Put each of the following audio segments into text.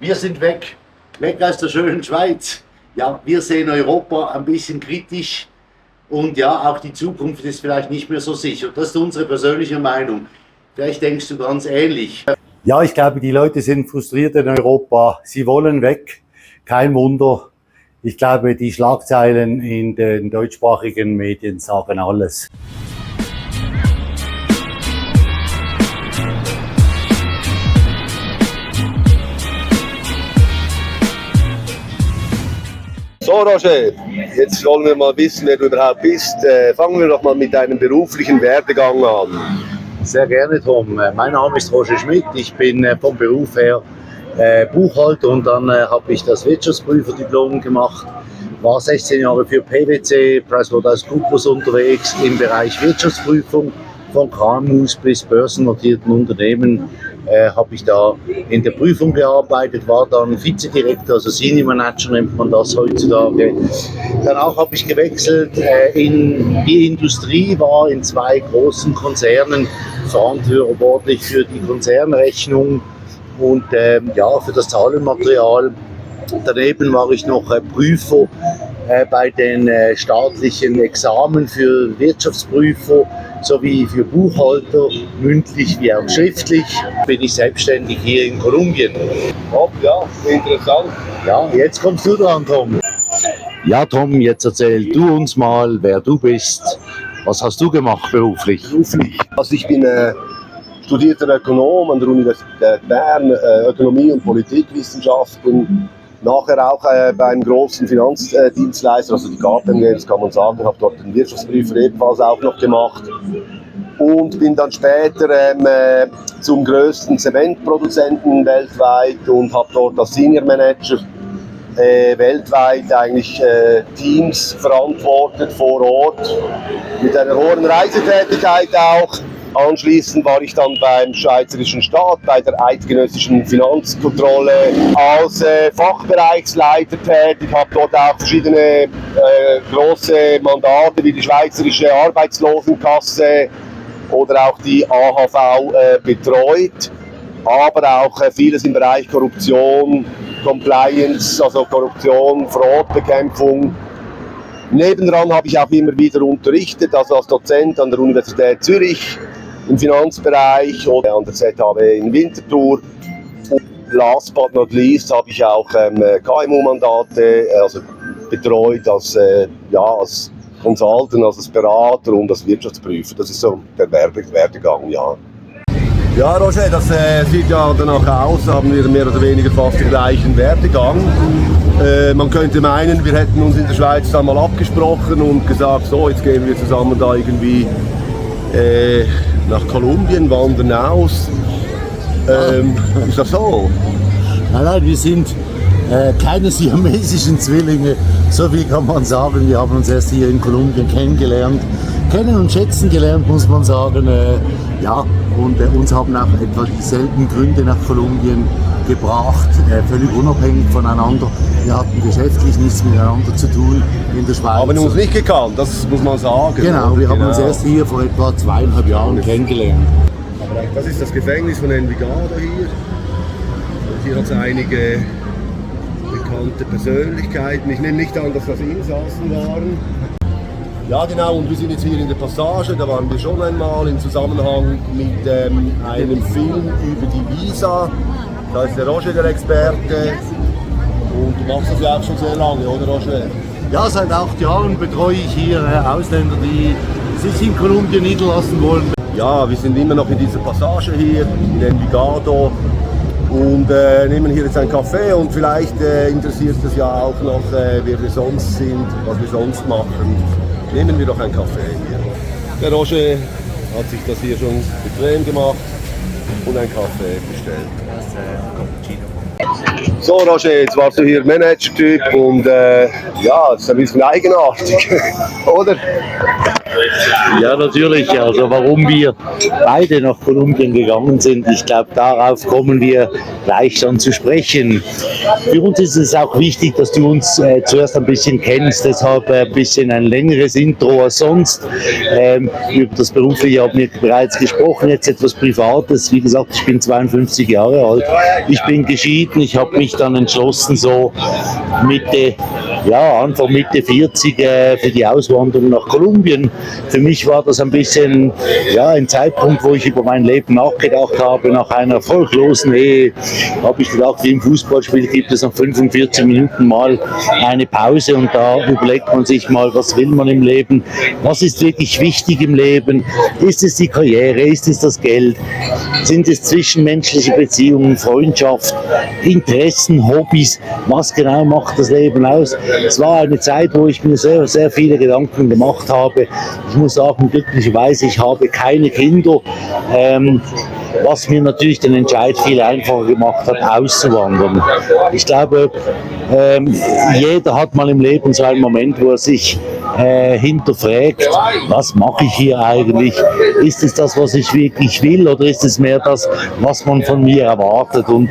Wir sind weg aus der schönen Schweiz. Ja, wir sehen Europa ein bisschen kritisch und ja, auch die Zukunft ist vielleicht nicht mehr so sicher. Das ist unsere persönliche Meinung. Vielleicht denkst du ganz ähnlich. Ja, ich glaube, die Leute sind frustriert in Europa. Sie wollen weg. Kein Wunder. Ich glaube, die Schlagzeilen in den deutschsprachigen Medien sagen alles. So Roger, jetzt wollen wir mal wissen, wer du überhaupt bist. Fangen wir doch mal mit deinem beruflichen Werdegang an. Sehr gerne, Tom. Mein Name ist Roger Schmidt. Ich bin vom Beruf her Buchhalter und dann habe ich das Wirtschaftsprüferdiplom gemacht. War 16 Jahre für PwC, PricewaterhouseCoopers unterwegs im Bereich Wirtschaftsprüfung von KMUs bis börsennotierten Unternehmen. Habe ich da in der Prüfung gearbeitet, war dann Vizedirektor, also Senior Manager nennt man das heutzutage. Danach habe ich gewechselt in die Industrie, war in 2 großen Konzernen verantwortlich für die Konzernrechnung und für das Zahlenmaterial. Daneben war ich noch Prüfer bei den staatlichen Examen für Wirtschaftsprüfer sowie für Buchhalter, mündlich wie auch schriftlich. Bin ich selbstständig hier in Kolumbien. Ja, interessant. Ja, jetzt kommst du dran, Tom. Ja, Tom, jetzt erzähl du uns mal, wer du bist. Was hast du gemacht beruflich? Also ich bin studierter Ökonom an der Universität Bern, Ökonomie und Politikwissenschaften. Nachher auch bei einem großen Finanzdienstleister, also die KPMG, das kann man sagen, habe dort den Wirtschaftsprüfer ebenfalls auch noch gemacht und bin dann später zum größten Zementproduzenten weltweit und habe dort als Senior Manager weltweit eigentlich Teams verantwortet vor Ort mit einer hohen Reisetätigkeit auch. Anschließend war ich dann beim Schweizerischen Staat, bei der Eidgenössischen Finanzkontrolle als Fachbereichsleiter tätig, habe dort auch verschiedene große Mandate wie die Schweizerische Arbeitslosenkasse oder auch die AHV betreut, aber auch vieles im Bereich Korruption, Compliance, also Korruption, Fraudbekämpfung. Nebendran habe ich auch immer wieder unterrichtet, also als Dozent an der Universität Zürich im Finanzbereich oder an der ZHW in Winterthur. Und last but not least habe ich auch KMU-Mandate also betreut als Consultant, als Berater und als Wirtschaftsprüfer. Das ist so der Werdegang, ja. Ja, Roger, das sieht ja danach aus, haben wir mehr oder weniger fast den gleichen Werdegang. Man könnte meinen, wir hätten uns in der Schweiz dann mal abgesprochen und gesagt, so, jetzt gehen wir zusammen da irgendwie nach Kolumbien, wandern aus. Ist das so? Nein, wir sind keine siamesischen Zwillinge, so viel kann man sagen. Wir haben uns erst hier in Kolumbien kennengelernt, kennen und schätzen gelernt, muss man sagen. Und uns haben auch etwa dieselben Gründe nach Kolumbien gebracht, völlig unabhängig voneinander. Wir hatten geschäftlich nichts miteinander zu tun in der Schweiz. Haben uns nicht gekannt, das muss man sagen. Genau, wir haben uns erst hier vor etwa 2,5 Jahren kennengelernt. Das ist das Gefängnis von Envigado hier. Und hier hat es einige bekannte Persönlichkeiten. Ich nehme nicht an, dass das Insassen waren. Ja genau, und wir sind jetzt hier in der Passage, da waren wir schon einmal im Zusammenhang mit einem Film über die Visa. Da ist der Roger der Experte und du machst das ja auch schon sehr lange, oder Roger? Ja, seit 8 Jahren betreue ich hier Ausländer, die sich in Kolumbien niederlassen wollen. Ja, wir sind immer noch in dieser Passage hier in Envigado und nehmen hier jetzt einen Kaffee und vielleicht interessiert es ja auch noch, wer wir sonst sind, was wir sonst machen. Nehmen wir doch einen Kaffee hier. Der Roger hat sich das hier schon bequem gemacht und einen Kaffee bestellt. So Roger, jetzt warst du hier Manager-Typ und das ist ein bisschen eigenartig, oder? Ja, natürlich. Also warum wir beide nach Kolumbien gegangen sind, ich glaube, darauf kommen wir gleich dann zu sprechen. Für uns ist es auch wichtig, dass du uns zuerst ein bisschen kennst, deshalb ein bisschen ein längeres Intro als sonst. Über das Berufliche haben wir bereits gesprochen, jetzt etwas Privates. Wie gesagt, ich bin 52 Jahre alt, ich bin geschieden, ich habe mich dann entschlossen, so Anfang Mitte 40 für die Auswanderung nach Kolumbien. Für mich war das ein bisschen ein Zeitpunkt, wo ich über mein Leben nachgedacht habe. Nach einer erfolglosen Ehe habe ich gedacht, wie im Fußballspiel gibt es nach 45 Minuten mal eine Pause und da überlegt man sich mal, was will man im Leben, was ist wirklich wichtig im Leben, ist es die Karriere, ist es das Geld, sind es zwischenmenschliche Beziehungen, Freundschaft, Interessen, Hobbys, was genau macht das Leben aus? Es war eine Zeit, wo ich mir sehr, sehr viele Gedanken gemacht habe. Ich muss sagen, glücklicherweise, ich habe keine Kinder, was mir natürlich den Entscheid viel einfacher gemacht hat, auszuwandern. Ich glaube, jeder hat mal im Leben so einen Moment, wo er sich hinterfragt, was mache ich hier eigentlich? Ist es das, was ich wirklich will, oder ist es mehr das, was man von mir erwartet? Und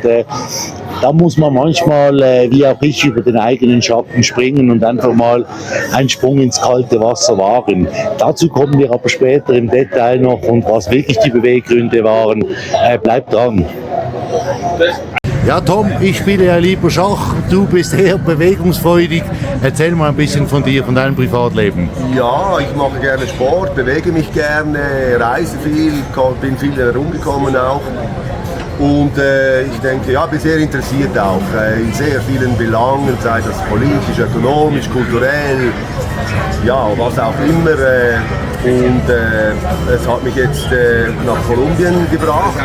da muss man manchmal, wie auch ich, über den eigenen Schatten springen und einfach mal einen Sprung ins kalte Wasser wagen. Dazu kommen wir aber später im Detail noch, und was wirklich die Beweggründe waren. Bleibt dran. Ja, Tom, ich spiele ja lieber Schach, du bist eher bewegungsfreudig. Erzähl mal ein bisschen von dir, von deinem Privatleben. Ja, ich mache gerne Sport, bewege mich gerne, reise viel, bin viel herumgekommen auch. Und ich denke, bin sehr interessiert auch in sehr vielen Belangen, sei das politisch, ökonomisch, kulturell, was auch immer. Es hat mich jetzt nach Kolumbien gebracht.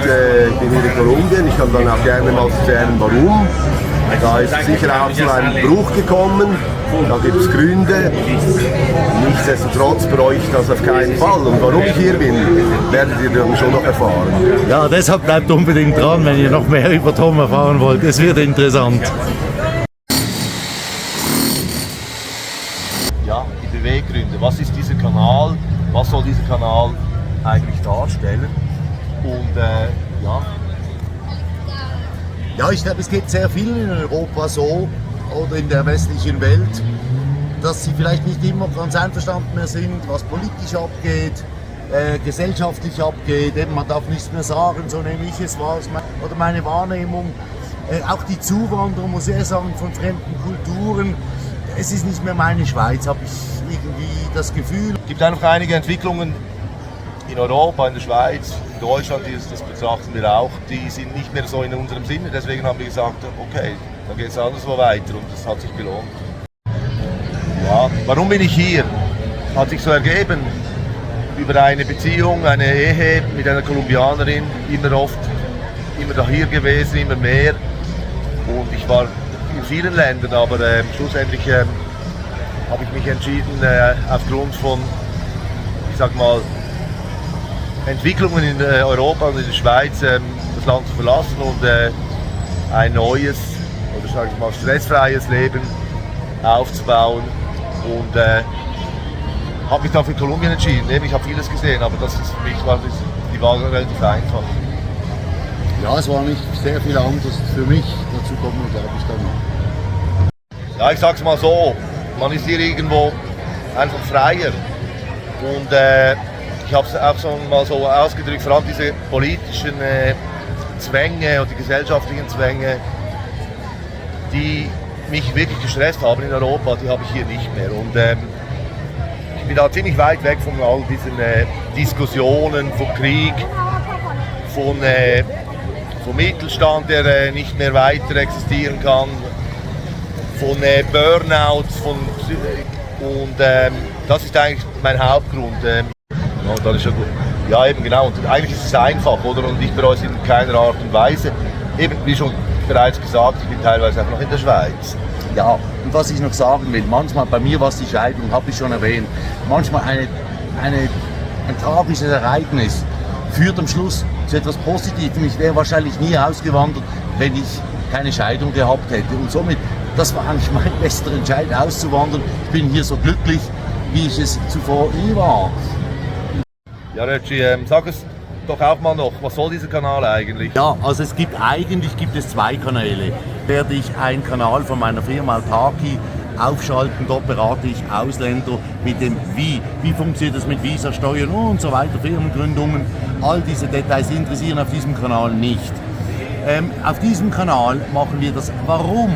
Ich bin hier in Kolumbien. Ich kann dann auch gerne mal erzählen, warum. Da ist sicher auch zu einem Bruch gekommen. Da gibt es Gründe. Nichtsdestotrotz bereue ich das auf keinen Fall. Und warum ich hier bin, werdet ihr dann schon noch erfahren. Ja, deshalb bleibt unbedingt dran, wenn ihr noch mehr über Tom erfahren wollt. Es wird interessant. Ja, die Beweggründe. Was ist dieser Kanal? Was soll dieser Kanal eigentlich darstellen? Und Ja, ich glaube, es geht sehr vielen in Europa so oder in der westlichen Welt, dass sie vielleicht nicht immer ganz einverstanden mehr sind, was politisch abgeht, gesellschaftlich abgeht. Eben, man darf nichts mehr sagen, so nehme ich es wahr, oder meine Wahrnehmung. Auch die Zuwanderung, muss ich sagen, von fremden Kulturen. Es ist nicht mehr meine Schweiz, habe ich irgendwie das Gefühl. es gibt einfach einige Entwicklungen in Europa, in der Schweiz, in Deutschland, das betrachten wir auch, die sind nicht mehr so in unserem Sinne. Deswegen haben wir gesagt, okay, dann geht es anderswo weiter, und das hat sich gelohnt. Ja, warum bin ich hier? Hat sich so ergeben, über eine Beziehung, eine Ehe mit einer Kolumbianerin, immer da hier gewesen, immer mehr. Und ich war in vielen Ländern, aber schlussendlich habe ich mich entschieden, aufgrund von, ich sag mal, Entwicklungen in Europa und in der Schweiz das Land zu verlassen und ein neues, oder sage ich mal, stressfreies Leben aufzubauen. Und habe mich dann für Kolumbien entschieden. Ich habe vieles gesehen, aber das ist für mich war die Wahl relativ einfach. Ja, es war nicht sehr viel anders für mich. Dazu kommen wir, glaube ich, dann noch. Ja, ich sag's mal so, man ist hier irgendwo einfach freier. Und ich habe es auch schon mal so ausgedrückt, vor allem diese politischen Zwänge und die gesellschaftlichen Zwänge, die mich wirklich gestresst haben in Europa, die habe ich hier nicht mehr. Und ich bin da ziemlich weit weg von all diesen Diskussionen von Krieg, von Mittelstand, der nicht mehr weiter existieren kann, von Burnouts, und das ist eigentlich mein Hauptgrund. Und dann ist ja gut. Ja, eben genau. Und eigentlich ist es einfach, oder? Und ich bereue es in keiner Art und Weise. Eben, wie schon bereits gesagt, ich bin teilweise auch noch in der Schweiz. Ja, und was ich noch sagen will, manchmal bei mir war es die Scheidung, habe ich schon erwähnt, manchmal ein tragisches Ereignis führt am Schluss zu etwas Positivem. Ich wäre wahrscheinlich nie ausgewandert, wenn ich keine Scheidung gehabt hätte. Und somit, das war eigentlich mein bester Entscheid, auszuwandern. Ich bin hier so glücklich, wie ich es zuvor nie war. Ja, Rötschi, sag es doch auch mal noch, was soll dieser Kanal eigentlich? Ja, also eigentlich gibt es zwei Kanäle. Werde ich einen Kanal von meiner Firma Autarki aufschalten, dort berate ich Ausländer mit dem Wie funktioniert das mit Visa, Steuern und so weiter, Firmengründungen. All diese Details interessieren auf diesem Kanal nicht. Auf diesem Kanal machen wir das Warum.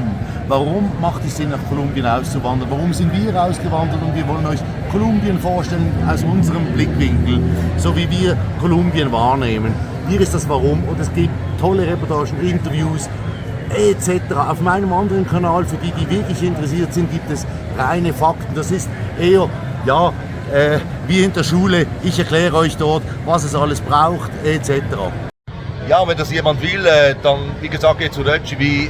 Warum macht es Sinn, nach Kolumbien auszuwandern? Warum sind wir ausgewandert? Und wir wollen euch Kolumbien vorstellen aus unserem Blickwinkel, so wie wir Kolumbien wahrnehmen. Hier ist das Warum und es gibt tolle Reportagen, Interviews etc. Auf meinem anderen Kanal, für die, die wirklich interessiert sind, gibt es reine Fakten. Das ist eher, ja, wie in der Schule. Ich erkläre euch dort, was es alles braucht etc. Ja, wenn das jemand will, dann, wie gesagt, geht zu Rötschi. Wie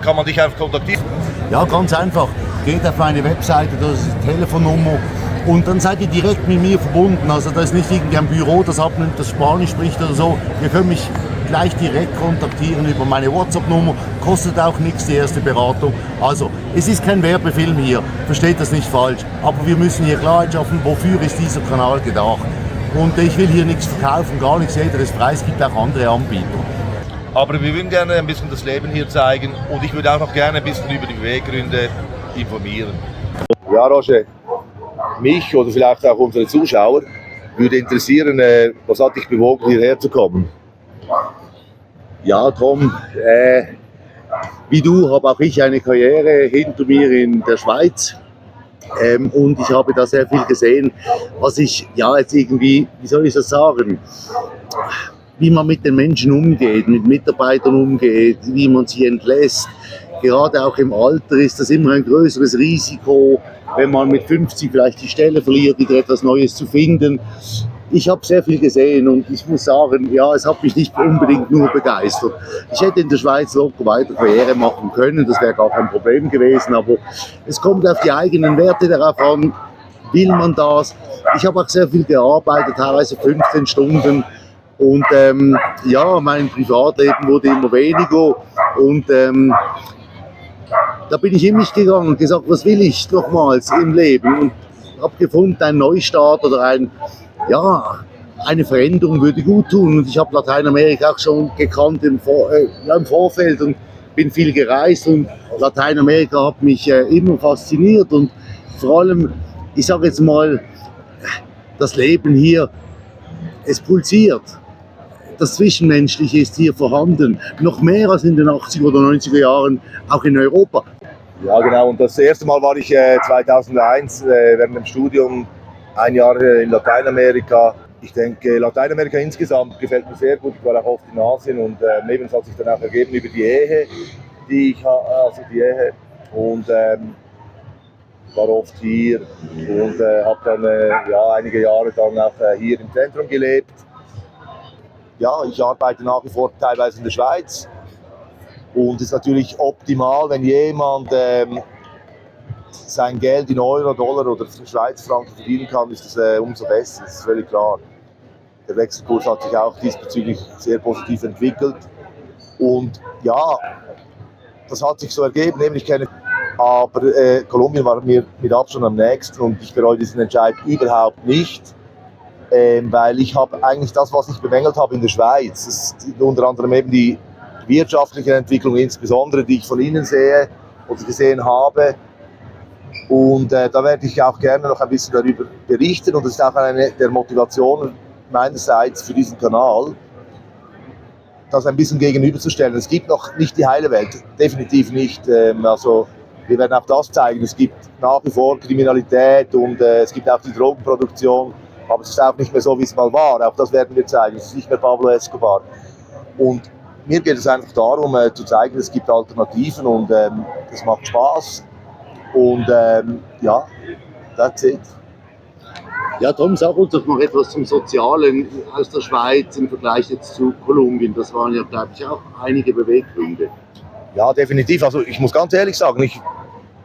kann man dich einfach kontaktieren? Ja, ganz einfach. Geht auf meine Webseite, das ist die Telefonnummer und dann seid ihr direkt mit mir verbunden. Also da ist nicht irgendein Büro, das abnimmt, das Spanisch spricht oder so. Ihr könnt mich gleich direkt kontaktieren über meine WhatsApp-Nummer. Kostet auch nichts, die erste Beratung. Also, es ist kein Werbefilm hier, versteht das nicht falsch. Aber wir müssen hier Klarheit schaffen, wofür ist dieser Kanal gedacht. Und ich will hier nichts verkaufen, gar nichts, jeder ist frei, es gibt auch andere Anbieter. Aber wir würden gerne ein bisschen das Leben hier zeigen und ich würde auch noch gerne ein bisschen über die Beweggründe informieren. Ja, Roger, mich oder vielleicht auch unsere Zuschauer würde interessieren, was hat dich bewogen, hierher zu kommen? Ja, Tom, wie du habe auch ich eine Karriere hinter mir in der Schweiz. Und ich habe da sehr viel gesehen, was ich ja jetzt irgendwie, wie soll ich das sagen, wie man mit den Menschen umgeht, mit Mitarbeitern umgeht, wie man sie entlässt. Gerade auch im Alter ist das immer ein größeres Risiko, wenn man mit 50 vielleicht die Stelle verliert, wieder etwas Neues zu finden. Ich habe sehr viel gesehen und ich muss sagen, ja, es hat mich nicht unbedingt nur begeistert. Ich hätte in der Schweiz locker weiter Karriere machen können, das wäre gar kein Problem gewesen, aber es kommt auf die eigenen Werte darauf an, will man das. Ich habe auch sehr viel gearbeitet, teilweise 15 Stunden und ja, mein Privatleben wurde immer weniger und da bin ich in mich gegangen und gesagt, was will ich nochmals im Leben und habe gefunden, ein Neustart oder eine Veränderung würde gut tun. Und ich habe Lateinamerika auch schon gekannt im Vorfeld und bin viel gereist. Und Lateinamerika hat mich immer fasziniert. Und vor allem, ich sage jetzt mal, das Leben hier, es pulsiert. Das Zwischenmenschliche ist hier vorhanden. Noch mehr als in den 80er oder 90er Jahren, auch in Europa. Ja, genau. Und das erste Mal war ich 2001 während dem Studium ein Jahr in Lateinamerika. Ich denke, Lateinamerika insgesamt gefällt mir sehr gut. Ich war auch oft in Asien und ebenfalls hat sich dann auch ergeben über die Ehe, die ich habe, und war oft hier und habe dann einige Jahre dann auch hier im Zentrum gelebt. Ja, ich arbeite nach wie vor teilweise in der Schweiz und es ist natürlich optimal, wenn jemand sein Geld in Euro, Dollar oder Schweizfranken verdienen kann, ist das umso besser, das ist völlig klar. Der Wechselkurs hat sich auch diesbezüglich sehr positiv entwickelt. Und ja, das hat sich so ergeben, nämlich aber Kolumbien war mir mit Abstand am nächsten und ich bereue diesen Entscheid überhaupt nicht, weil ich habe eigentlich das, was ich bemängelt habe in der Schweiz, das ist unter anderem eben die wirtschaftliche Entwicklung insbesondere, die ich von Ihnen sehe oder gesehen habe. Und da werde ich auch gerne noch ein bisschen darüber berichten und das ist auch eine der Motivationen meinerseits für diesen Kanal, das ein bisschen gegenüberzustellen. Es gibt noch nicht die heile Welt, definitiv nicht. Also wir werden auch das zeigen. Es gibt nach wie vor Kriminalität und es gibt auch die Drogenproduktion, aber es ist auch nicht mehr so, wie es mal war. Auch das werden wir zeigen. Es ist nicht mehr Pablo Escobar. Und mir geht es einfach darum, zu zeigen, es gibt Alternativen und das macht Spaß. Und ja, that's it. Ja, Tom, sag uns doch noch etwas zum Sozialen aus der Schweiz im Vergleich jetzt zu Kolumbien. Das waren ja, glaube ich, auch einige Beweggründe. Ja, definitiv. Also ich muss ganz ehrlich sagen, ich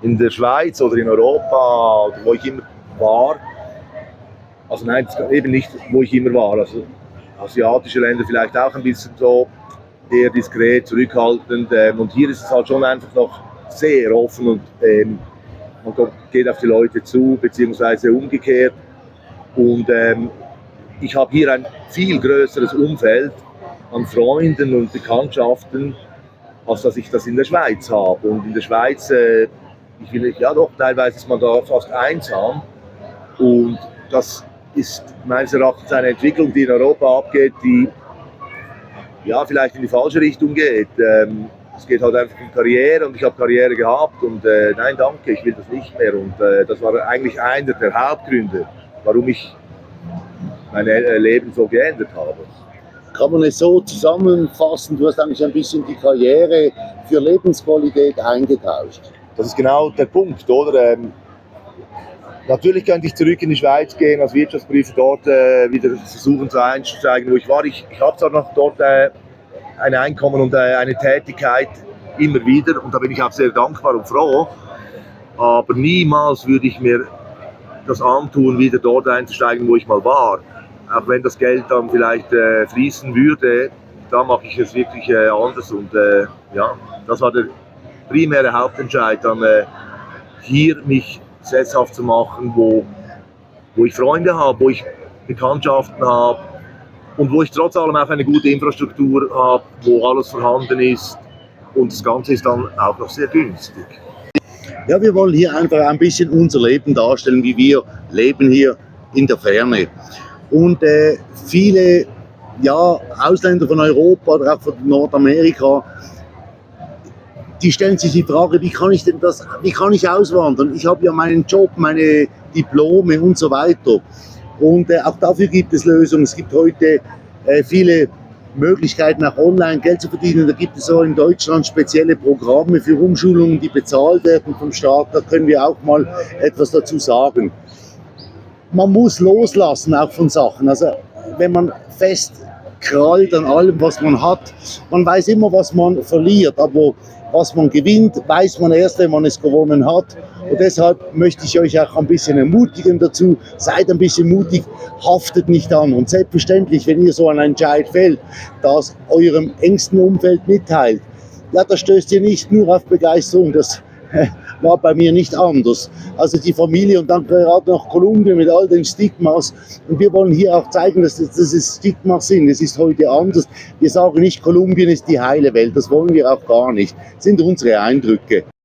in der Schweiz oder in Europa, oder wo ich immer war, also nein, eben nicht, wo ich immer war. Also asiatische Länder vielleicht auch ein bisschen so eher diskret, zurückhaltend. Und hier ist es halt schon einfach noch sehr offen und man geht auf die Leute zu, beziehungsweise umgekehrt. Und ich habe hier ein viel größeres Umfeld an Freunden und Bekanntschaften, als dass ich das in der Schweiz habe. Und in der Schweiz, ja doch, teilweise ist man da fast einsam. Und das ist meines Erachtens eine Entwicklung, die in Europa abgeht, die ja vielleicht in die falsche Richtung geht. Es geht halt einfach um Karriere und ich habe Karriere gehabt und nein, danke, ich will das nicht mehr. Und das war eigentlich einer der Hauptgründe, warum ich mein Leben so geändert habe. Kann man es so zusammenfassen, du hast eigentlich ein bisschen die Karriere für Lebensqualität eingetauscht? Das ist genau der Punkt, oder? Natürlich könnte ich zurück in die Schweiz gehen als Wirtschaftsprüfer, dort wieder versuchen zu einsteigen, wo ich war. Ich habe zwar noch dort ein Einkommen und eine Tätigkeit immer wieder und da bin ich auch sehr dankbar und froh, aber niemals würde ich mir das antun, wieder dort einzusteigen, wo ich mal war. Auch wenn das Geld dann vielleicht fließen würde, da mache ich es wirklich anders. Und ja, das war der primäre Hauptentscheid, dann hier mich sesshaft zu machen, wo ich Freunde habe, wo ich Bekanntschaften habe und wo ich trotz allem auch eine gute Infrastruktur habe, wo alles vorhanden ist. Und das Ganze ist dann auch noch sehr günstig. Ja, wir wollen hier einfach ein bisschen unser Leben darstellen, wie wir leben hier in der Ferne. Und viele Ausländer von Europa oder auch von Nordamerika, die stellen sich die Frage, wie kann ich auswandern? Ich habe ja meinen Job, meine Diplome und so weiter. Und auch dafür gibt es Lösungen. Es gibt heute viele Möglichkeiten, auch online Geld zu verdienen. Da gibt es auch in Deutschland spezielle Programme für Umschulungen, die bezahlt werden vom Staat. Da können wir auch mal etwas dazu sagen. Man muss loslassen auch von Sachen. Also wenn man festkrallt an allem, was man hat, man weiß immer, was man verliert, aber was man gewinnt, weiß man erst, wenn man es gewonnen hat. Und deshalb möchte ich euch auch ein bisschen ermutigen dazu, seid ein bisschen mutig, haftet nicht an. Und selbstverständlich, wenn ihr so einen Entscheid fällt, das eurem engsten Umfeld mitteilt, ja, da stößt ihr nicht nur auf Begeisterung, das war bei mir nicht anders. Also die Familie und dann gerade noch Kolumbien mit all den Stigmas. Und wir wollen hier auch zeigen, dass es Stigmas sind. Es ist heute anders. Wir sagen nicht, Kolumbien ist die heile Welt. Das wollen wir auch gar nicht. Das sind unsere Eindrücke.